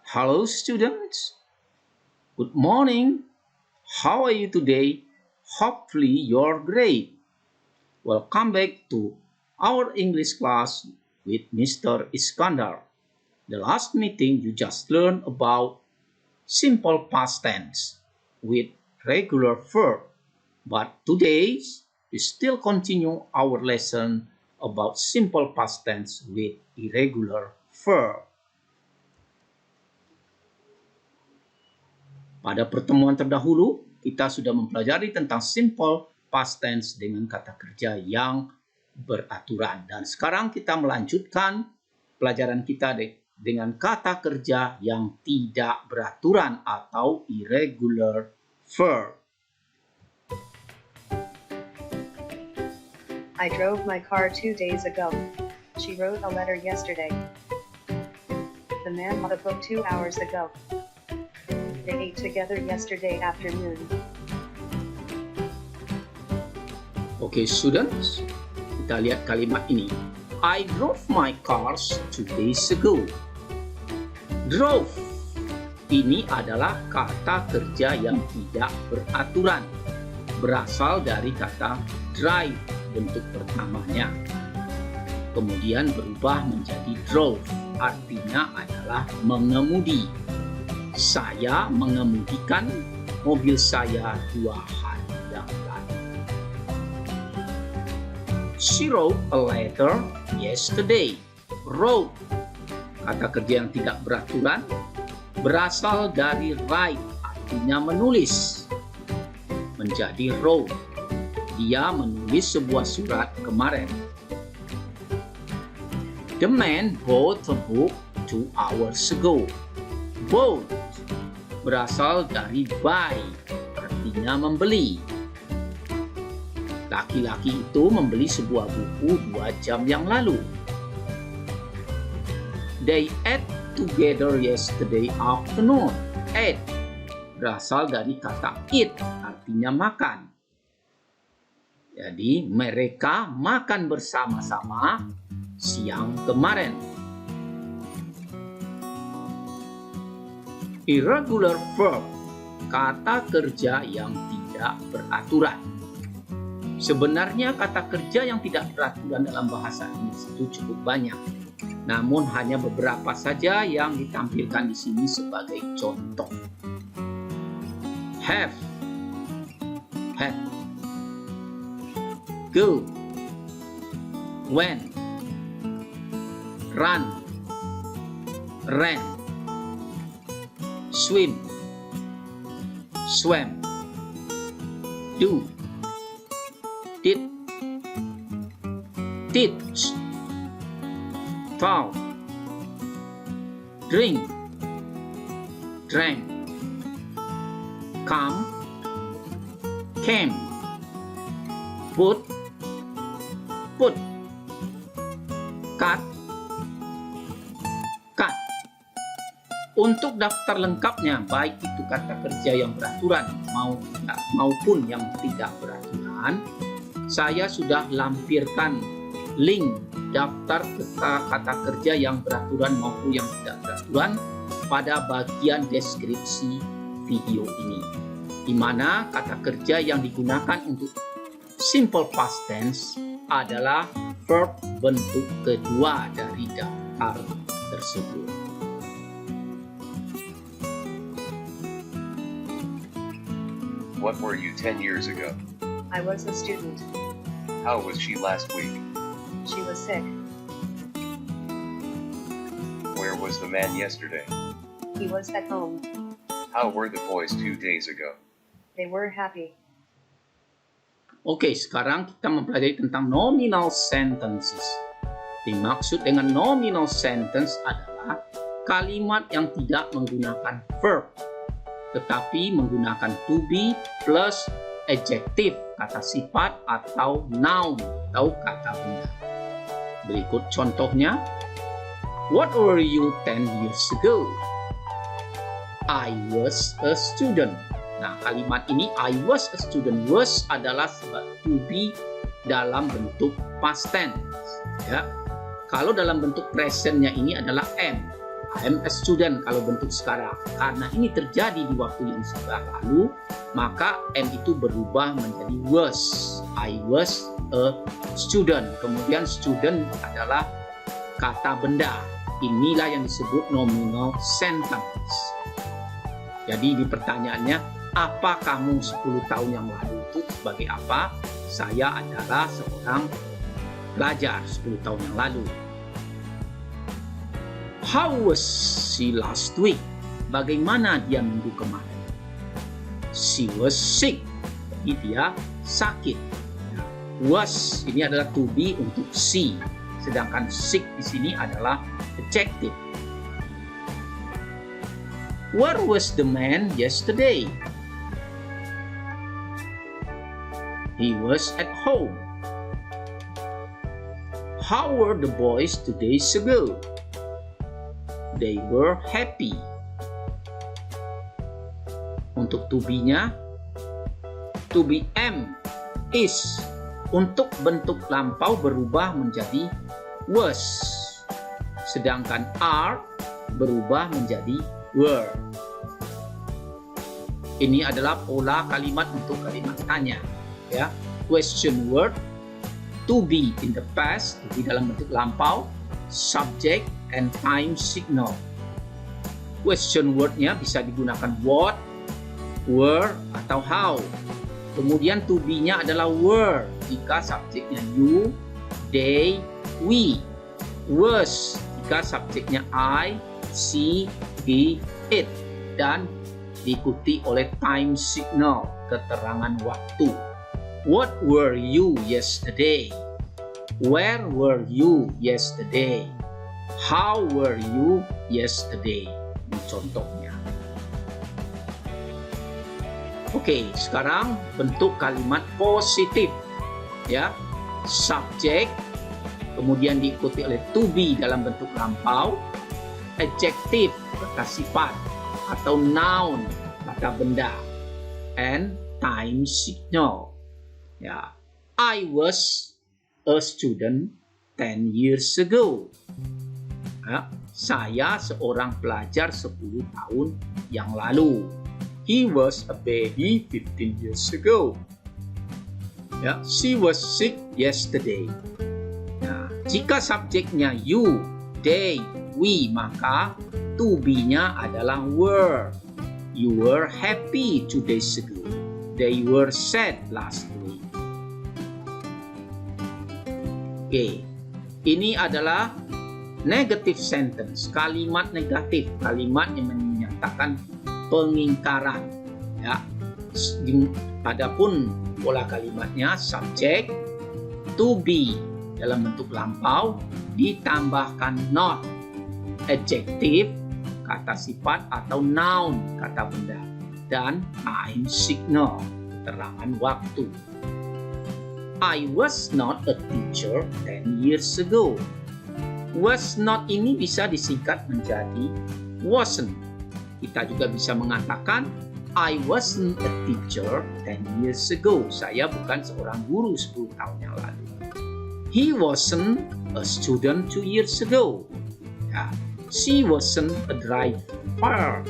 Hello, students. Good morning. How are you today? Hopefully, you're great. Welcome back to our English class with Mr. Iskandar. The last meeting, you just learned about simple past tense with regular verb. But today, we still continue our lesson about simple past tense with irregular verb. Pada pertemuan terdahulu, kita sudah mempelajari tentang simple past tense dengan kata kerja yang beraturan. Dan sekarang kita melanjutkan pelajaran kita dengan kata kerja yang tidak beraturan atau irregular verb. I drove my car 2 days ago. She wrote a letter yesterday. The man bought a book 2 hours ago. They ate together yesterday afternoon. Oke, students, kita lihat kalimat ini. I drove my cars 2 days ago. Drove ini adalah kata kerja yang tidak beraturan. Berasal dari kata drive, bentuk pertamanya. Kemudian berubah menjadi drove, artinya adalah mengemudi. Saya mengemudikan mobil saya 2 hari yang lalu. She wrote a letter yesterday. Wrote, kata kerja yang tidak beraturan, berasal dari write, artinya menulis. Menjadi wrote. Dia menulis sebuah surat kemarin. The man bought a book 2 hours ago. Bought berasal dari buy, artinya membeli. Laki-laki itu membeli sebuah buku 2 jam yang lalu. They ate together yesterday afternoon. Ate berasal dari kata eat, artinya makan. Jadi mereka makan bersama-sama siang kemarin. Irregular verb, kata kerja yang tidak beraturan. Sebenarnya kata kerja yang tidak beraturan dalam bahasa Inggris itu cukup banyak. Namun hanya beberapa saja yang ditampilkan di sini sebagai contoh. Have, go, went, run, ran, swim, swam, do, did, teach, talk, drink, drank, come, came, put, cut, cut. Untuk daftar lengkapnya, baik itu kata kerja yang beraturan maupun yang tidak beraturan, saya sudah lampirkan link daftar kata kerja yang beraturan maupun yang tidak beraturan pada bagian deskripsi video ini, di mana kata kerja yang digunakan untuk simple past tense adalah verb bentuk kedua dari daftar tersebut. What were you 10 years ago? I was a student. How was she last week? She was sick. Where was the man yesterday? He was at home. How were the boys 2 days ago? They were happy. Oke, sekarang kita mempelajari tentang nominal sentences. Dimaksud dengan nominal sentence adalah kalimat yang tidak menggunakan verb, tetapi menggunakan to be plus adjective, kata sifat atau noun atau kata benda. Berikut contohnya. What were you 10 years ago? I was a student. Nah, kalimat ini I was a student, was adalah to be dalam bentuk past tense. Ya. Kalau dalam bentuk presentnya ini adalah am. I'm a student kalau bentuk sekarang. Karena ini terjadi di waktu yang sudah lalu, maka am itu berubah menjadi was. I was a student. Kemudian student adalah kata benda. Inilah yang disebut nominal sentence. Jadi di pertanyaannya, apa kamu 10 tahun yang lalu itu sebagai apa? Saya adalah seorang pelajar 10 tahun yang lalu. How was she last week? Bagaimana dia minggu kemarin? She was sick. Jadi dia sakit. Was ini adalah to be untuk she. Sedangkan sick di sini adalah adjective. Where was the man yesterday? He was at home. How were the boys 2 days ago? They were happy. Untuk to be-nya, to be am, is. Untuk bentuk lampau berubah menjadi was. Sedangkan are berubah menjadi were. Ini adalah pola kalimat untuk kalimat tanya. Ya, question word, to be in the past, to be dalam bentuk lampau, subject, and time signal. Question word-nya bisa digunakan what, were, atau how. Kemudian to be-nya adalah were jika subjeknya you, they, we. Was jika subjeknya I, she, he, it. Dan diikuti oleh time signal, keterangan waktu. What were you yesterday? Where were you yesterday? How were you yesterday? Ini contohnya. Oke, sekarang bentuk kalimat positif. Ya, subjek, kemudian diikuti oleh to be dalam bentuk lampau, adjective, kata sifat, atau noun, kata benda, and time signal. Ya, I was a student 10 years ago. Ya, saya seorang pelajar 10 tahun yang lalu. He was a baby 15 years ago. Ya, she was sick yesterday. Nah, jika subjeknya you, they, we, maka to be-nya adalah were. You were happy 2 days ago. They were sad last week. Oke, ini adalah negative sentence, kalimat negatif, kalimat yang menyatakan pengingkaran. Ya, adapun pola kalimatnya subjek, to be dalam bentuk lampau ditambahkan not, adjective, kata sifat atau noun, kata benda, dan time signal, keterangan waktu. I was not a teacher 10 years ago. Was not ini bisa disingkat menjadi wasn't. Kita juga bisa mengatakan I wasn't a teacher 10 years ago. Saya bukan seorang guru 10 tahun yang lalu. He wasn't a student 2 years ago. Ya. She wasn't a driver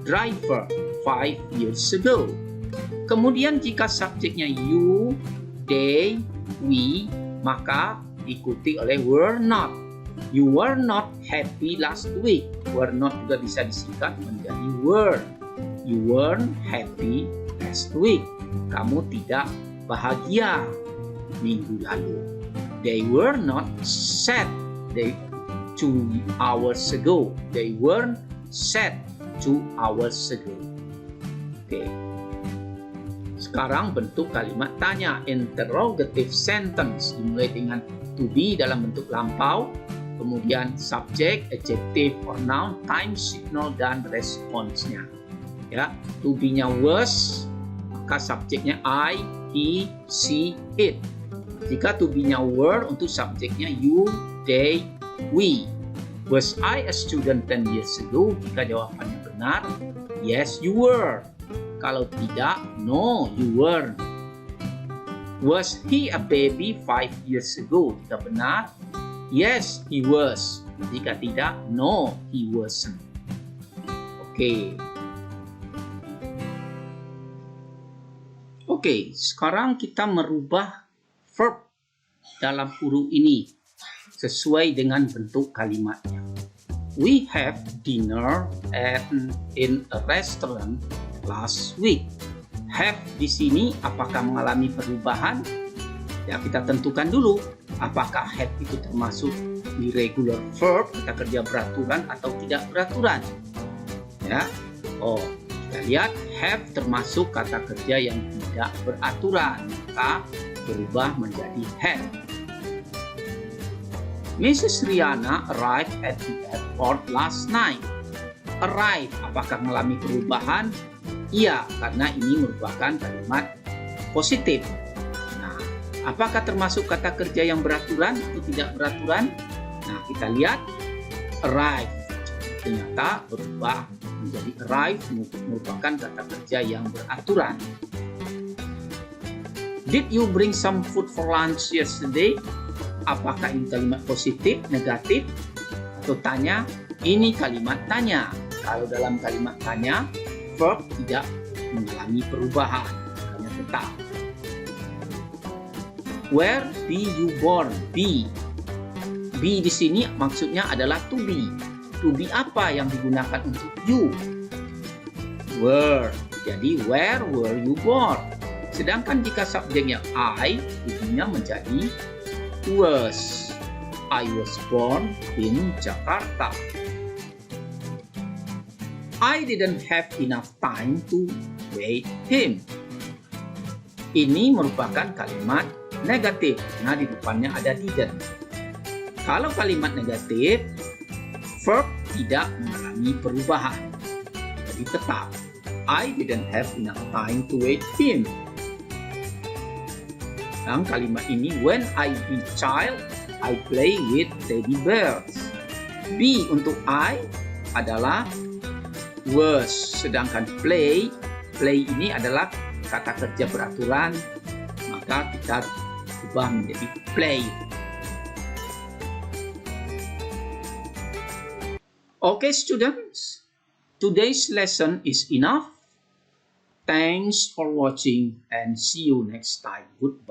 5 years ago. Kemudian jika subjeknya you, they, we, maka diikuti oleh were not. You were not happy last week. Were not juga bisa disingkat menjadi were. You weren't happy last week. Kamu tidak bahagia minggu lalu. They were not sad 2 hours ago. They weren't sad 2 hours ago. Oke. Sekarang bentuk kalimat tanya, interrogative sentence, dimulai dengan to be dalam bentuk lampau, kemudian subject, adjective or noun, time signal, dan response-nya. Ya, to be-nya was, maka subjeknya I, he, she, it. Jika to be-nya were, untuk subjeknya you, they, we. Was I a student 10 years ago? Jika jawabannya benar, yes you were. Kalau tidak, no you weren't. Was he a baby 5 years ago? Jika benar, yes he was. Jika tidak, no, he wasn't. Oke, sekarang kita merubah verb dalam huruf ini sesuai dengan bentuk kalimatnya. We have dinner in a restaurant last week. Have di sini apakah mengalami perubahan? Ya, kita tentukan dulu apakah have itu termasuk irregular verb, kata kerja beraturan atau tidak beraturan. Ya, kita lihat have termasuk kata kerja yang tidak beraturan, maka berubah menjadi had. Mrs. Rihanna arrived at the airport last night. Arrive, apakah mengalami perubahan? Iya, karena ini merupakan kalimat positif. Nah, apakah termasuk kata kerja yang beraturan atau tidak beraturan? Nah, kita lihat arrive ternyata berubah menjadi arrive, merupakan kata kerja yang beraturan. Did you bring some food for lunch yesterday? Apakah ini kalimat positif, negatif, atau tanya? Ini kalimat tanya. Kalau dalam kalimat tanya, verb tidak mengalami perubahan, hanya tetap. Where be you born? Be. Be di sini maksudnya adalah to be. To be apa yang digunakan untuk you? Where. Jadi where were you born? Sedangkan jika subjeknya I, tubuhnya menjadi was. I was born in Jakarta. I didn't have enough time to wait him. Ini merupakan kalimat negatif, karena di depannya ada didn't. Kalau kalimat negatif, verb tidak mengalami perubahan. Jadi tetap, I didn't have enough time to wait him. Dalam kalimat ini, when I be child, I play with teddy bears. Be untuk I adalah was, sedangkan play ini adalah kata kerja beraturan, maka kita ubah menjadi play. Okay, students, today's lesson is enough. Thanks for watching and see you next time. Goodbye.